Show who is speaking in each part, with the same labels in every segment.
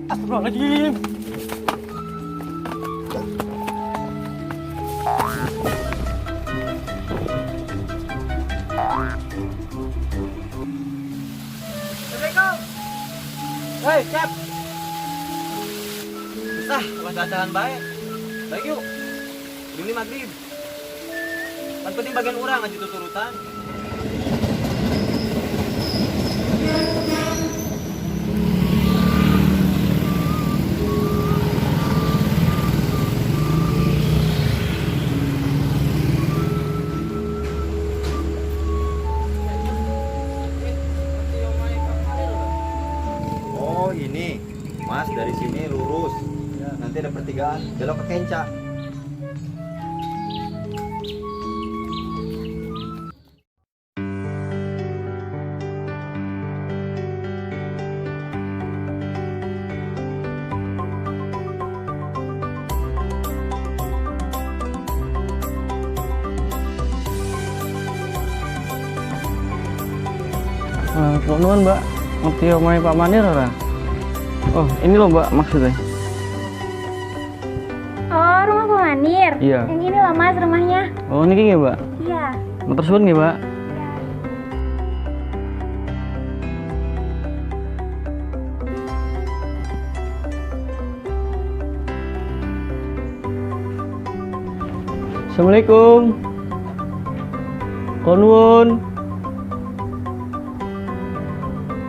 Speaker 1: Astagfirullahaladzim. Assalamualaikum. Hei, Cep. Susah, keadaan baik. Baik yuk. Ini maghrib. Kan penting bagian orang aja tuturutan. Oh ini, Mas dari sini lurus. Nanti ada pertigaan, belok ke Kenca.
Speaker 2: Kok nuan mbak, ngerti omai Pak Manir ora? Oh ini loh mbak maksudnya.
Speaker 3: Oh, rumah Pak Manir?
Speaker 2: Iya.
Speaker 3: Yang ini loh mas rumahnya.
Speaker 2: Oh ini ya mbak?
Speaker 3: Iya.
Speaker 2: Motor suun nggih mbak? Assalamualaikum. Konwon.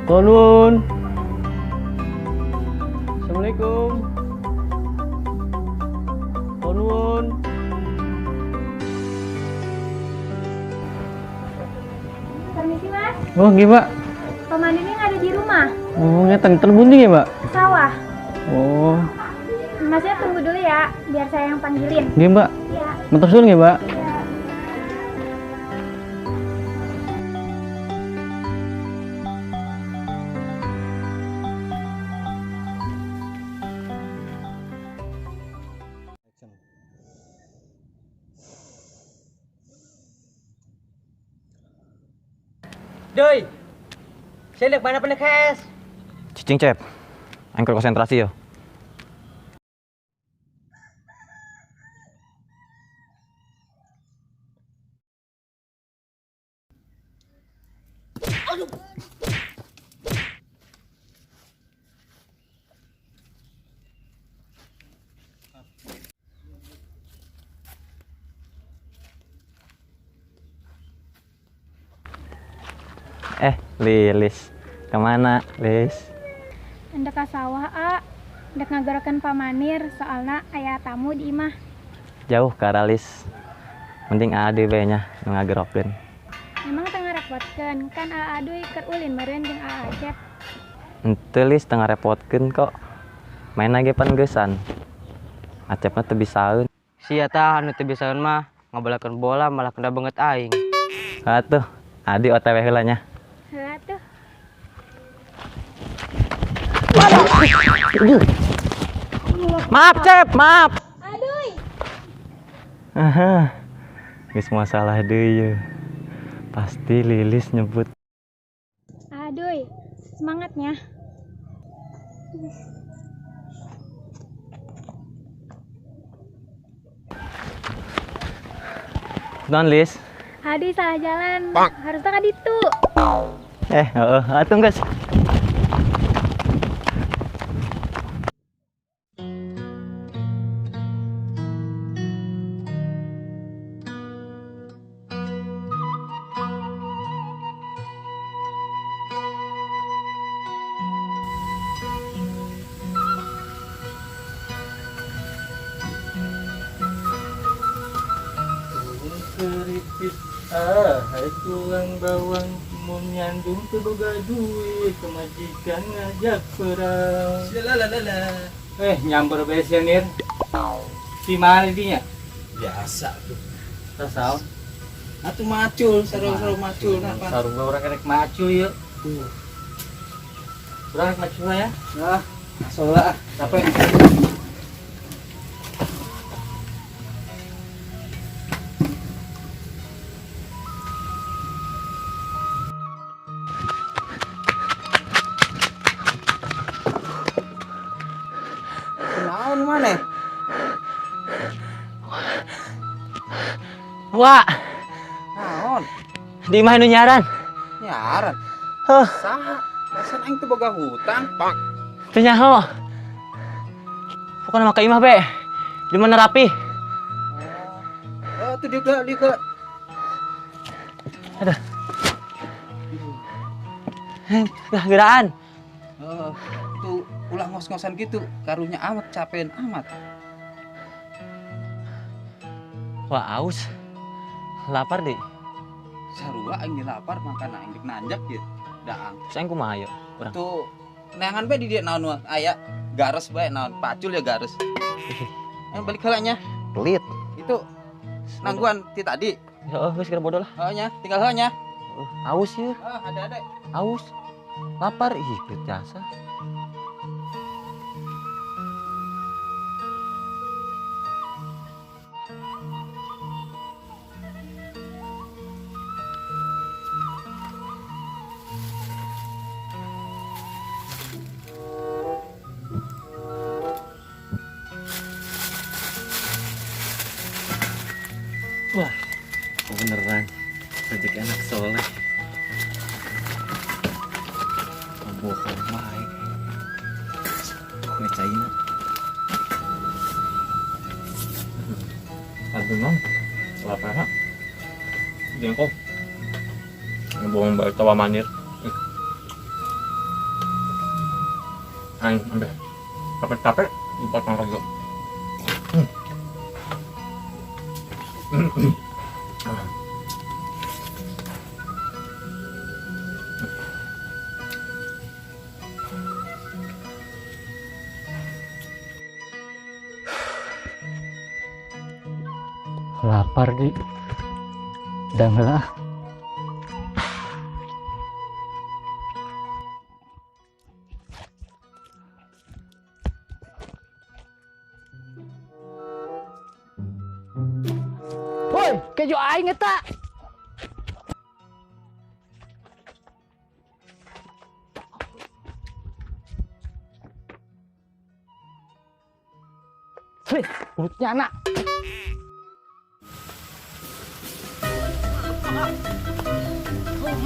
Speaker 2: Konwon. Assalamualaikum. Konwon.
Speaker 3: Permisi mas,
Speaker 2: Oh nggih mbak.
Speaker 3: Pak Manirnya nggak ada di rumah.
Speaker 2: Oh ngeten terbunting ya mbak?
Speaker 3: Ke sawah.
Speaker 2: Oh
Speaker 3: Masnya tunggu dulu ya, biar saya yang panggilin.
Speaker 2: nggih mbak.
Speaker 3: Iya.
Speaker 2: Motor suun nggih mbak?
Speaker 3: Iya.
Speaker 1: Doi, saya lihat mana penekes.
Speaker 4: Cicing Cep, angker konsentrasi yo. Lilis, kemana Lis?
Speaker 3: Hendak ke sawah A, hendak ngagarakan Pak Manir, soalnya ayah tamu di imah.
Speaker 4: Jauh ke arah Lis. Mending AAD nya ngagerokeun.
Speaker 3: Emang tengah repotkan, kan AA doi keur ulin meureun jeung AA Acep.
Speaker 4: Henteu Lis tengah repotkeun kok. Main lagi panggeusan. Acep mah teu bisaeun.
Speaker 2: Sia tah anu teu bisaeun mah ngabalakeun bola malah kena banget aing.
Speaker 4: Atuh, Adi OTW heula nya.
Speaker 3: Heula tuh.
Speaker 4: Maaf Cep, maaf.
Speaker 3: Aduh.
Speaker 4: Aha. Geus masalah deui. Pasti Lilis nyebut.
Speaker 3: Aduh, semangatnya.
Speaker 4: Non Lis.
Speaker 3: Aduh, salah jalan. Harusnya kan itu.
Speaker 4: Atuh guys.
Speaker 2: Keripit hai tulang bawang mau nyandung ke boga duit kemajikan ngajak perang. Nyamper beres ya Nir. Si mana dinya?
Speaker 1: Biasa tuh.
Speaker 2: Tasau.
Speaker 1: Atuh macul, seru-seru macul napa?
Speaker 2: Sarung orang kerek macul yuk. Kurang macul ya.
Speaker 1: Nah, soalnya capek. naon mana?
Speaker 4: Wah,
Speaker 1: Naon?
Speaker 4: di mana nu nyaran?
Speaker 1: Nyaran.
Speaker 4: Heh,
Speaker 1: Saha? Rasan aing teu boga hutang.
Speaker 4: teu nyaho. Pokoknya maka imah be. Di mana rapi?
Speaker 1: Oh, tuh dia ke.
Speaker 4: Geraan.
Speaker 1: Itu ulah ngos-ngosan gitu. Karunya amat capean amat.
Speaker 4: Wah, aus. Lapar deh.
Speaker 1: Sarua aing lapar makan aing dek nanjak ya. Daang.
Speaker 4: Terus aing kumaha yuk? Urang.
Speaker 1: Tuh neangan bae di dia naon wah aya gares bae naon pacul ya gares. Balik heula nya.
Speaker 4: Pelit.
Speaker 1: Itu nangguan ti tadi.
Speaker 4: Ya, geus kira bodoh lah.
Speaker 1: Heeh nya, tinggal heula nya.
Speaker 4: Aus yuk.
Speaker 1: Ada.
Speaker 4: Aus. Lapar ih, pelit jasa. Wah, beneran rezeki anak soleh. Bohong baik. Ngecaina. Aduh nong, lapar ha? Jengkok. Ngebohong baik tawa manir. Aing ambil. Capek-capek, dipotong lagi.
Speaker 2: Lapar di. Udah lah. Woi, keju aing eta. Hei, mulutnya anak.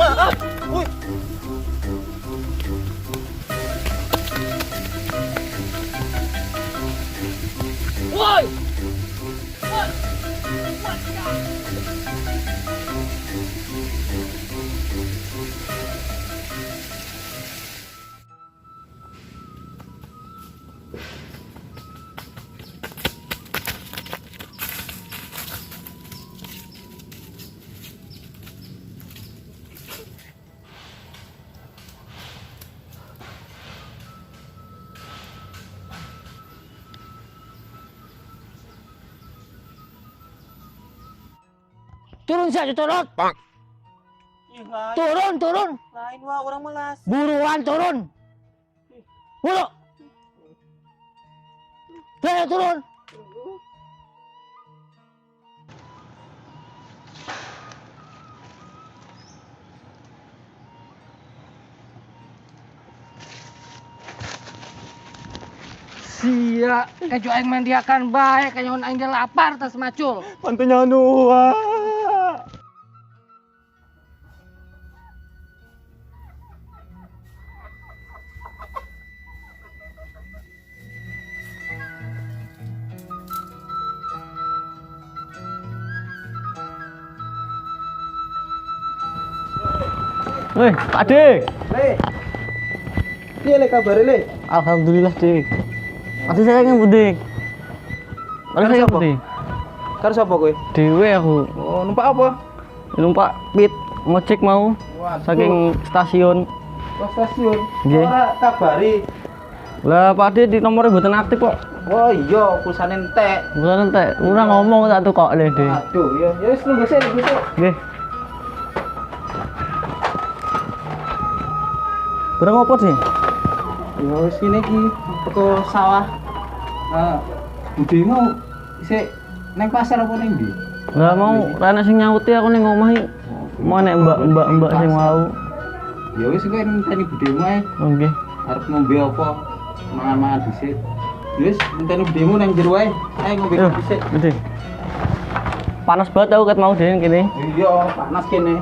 Speaker 1: Maaf. Woi.
Speaker 2: Woi. Turun saja, turun. Turun.
Speaker 1: Lain wah orang melas.
Speaker 2: Buruan turun. Buru. Saya turun. Sia, keju aing mandiakan bae, kanyon aing lapar tas macul.
Speaker 4: Pantunya nua. Weh, Pak Dik.
Speaker 1: Le. Piye le kabare le?
Speaker 2: Alhamdulillah, Dik. Masih saya yang budik. Masih saya
Speaker 1: siapa?
Speaker 2: budik.
Speaker 1: Karo sapa kowe?
Speaker 2: Dewe aku.
Speaker 1: Oh, numpak apa?
Speaker 2: Numpak pit ngecek mau saking stasiun.
Speaker 1: Ke stasiun.
Speaker 2: Nggih.
Speaker 1: Ora kabari.
Speaker 2: Lah Pak Dik di nomornya mboten aktif kok.
Speaker 1: Oh iya, pulsane entek.
Speaker 2: Mboten entek. Ora ngomong tak tukok le, Dik.
Speaker 1: Aduh, ya wis nunggu sik.
Speaker 2: Nggih. Kurang apa sih?
Speaker 1: Ya wis kene iki teko sawah. Budemu isih neng pasar apa ning ndi?
Speaker 2: Lah mau rene sing nyauti aku ning omah iki. Mau nek mbak sing mau.
Speaker 1: Ya wis kowe ngenteni budemu ae.
Speaker 2: Nggih.
Speaker 1: Arep ngombe apa? Mangan-mangan dhisik. Wis, enteni demo nang jero ae. Ayo ngombe
Speaker 2: Yo,
Speaker 1: kopi sik.
Speaker 2: gede. Panas banget aku ket mau dene kene.
Speaker 1: Iya, panas kene.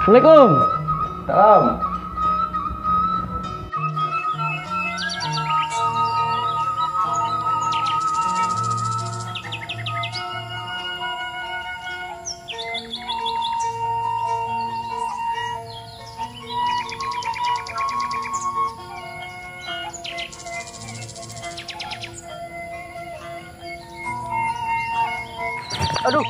Speaker 2: Assalamualaikum.
Speaker 1: Salam.
Speaker 2: Aduh.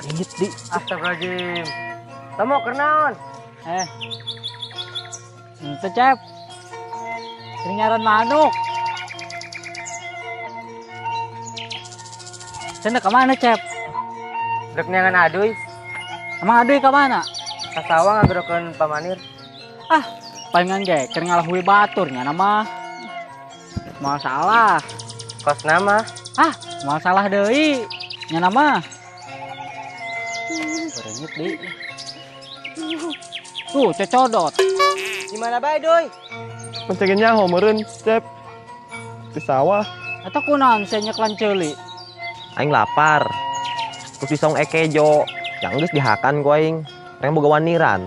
Speaker 2: Ringit di. Astagfirullahaladzim. Temu kernaon? Ente cep. Keringaran manuk. Cenda kemana cep?
Speaker 5: Dek neangan aduy,
Speaker 2: Emang aduh kemana?
Speaker 5: kasawa ngagerokeun pamanir.
Speaker 2: Palingan ge, keur ngalahui baturnya nama. Masalah.
Speaker 5: Kos nama,
Speaker 2: Masalah deui. Nya nama. Berengit di. Tuh, cocodot.
Speaker 5: gimana bae doy?
Speaker 6: Penceginnya homerin, cep. Di sawah.
Speaker 2: Eta kunaon saya nyeklan ceuli.
Speaker 4: Aing lapar. Terus disong ekejo. Yang geus dihakan ku aing. Yang boga waniran.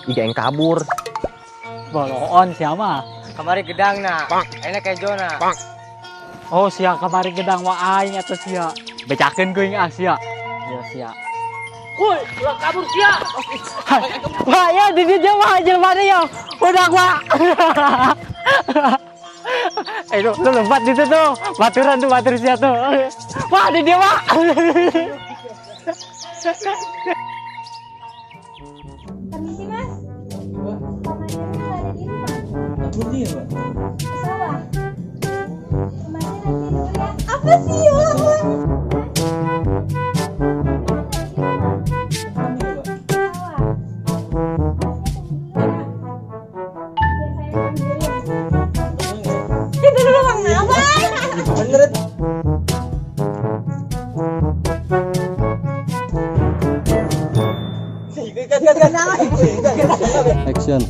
Speaker 4: Iga yang kabur.
Speaker 2: Boloon siapa?
Speaker 5: Kamari gedang na, enak kejona.
Speaker 2: Oh sia kamari gedang wa aing eta sia. Becakeun geuing sia. Ya sia.
Speaker 5: Woi, ulah kabur sia.
Speaker 2: Wah ya di dia mah jelema ya. Udah gua. Lu lebat di situ tuh. Baturan tuh batur sia tuh. Wah di dia mah.
Speaker 3: Permisi mas. Pamanirnya nggak ada di rumah.
Speaker 1: Kunci ya, Pak?
Speaker 3: Ke sawah. Kemarin nanti dulu ya. Apa sih ya?
Speaker 6: Action.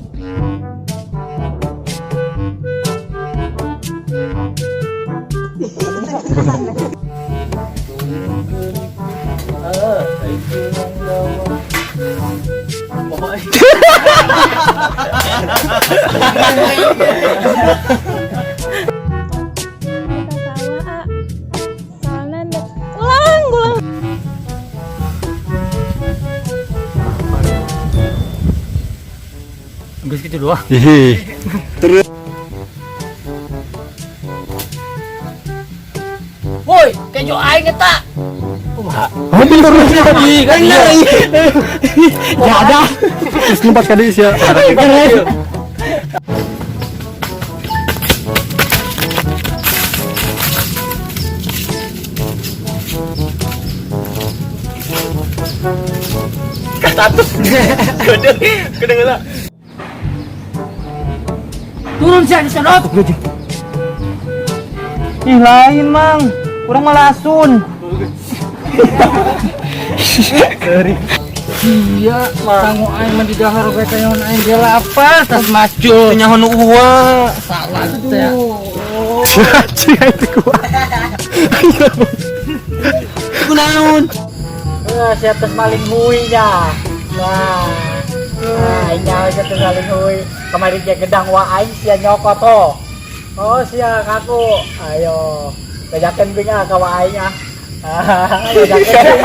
Speaker 2: Geus kitu doang.
Speaker 5: Woi, kejo aing eta.
Speaker 2: Ya ada.
Speaker 6: Terus numpat kali sih ya.
Speaker 5: Turun sia di sana.
Speaker 2: Ih lain mang. Urang mah lasun.
Speaker 5: Iya, tanggung aing mah di dahar bae kayon aing ge lapar tas macul.
Speaker 2: Nyaho nu uwa.
Speaker 5: Salah teh.
Speaker 6: Cing itu gua.
Speaker 2: Kunaon?
Speaker 5: Sia tes maling hui nya. Wah. Aing nyawa sia tes maling hui. Kamari ge gedang wa aing sia nyokot to. Oh sia kaku. Ayo. Bejakeun bing ka wa aing ah. Bejakeun.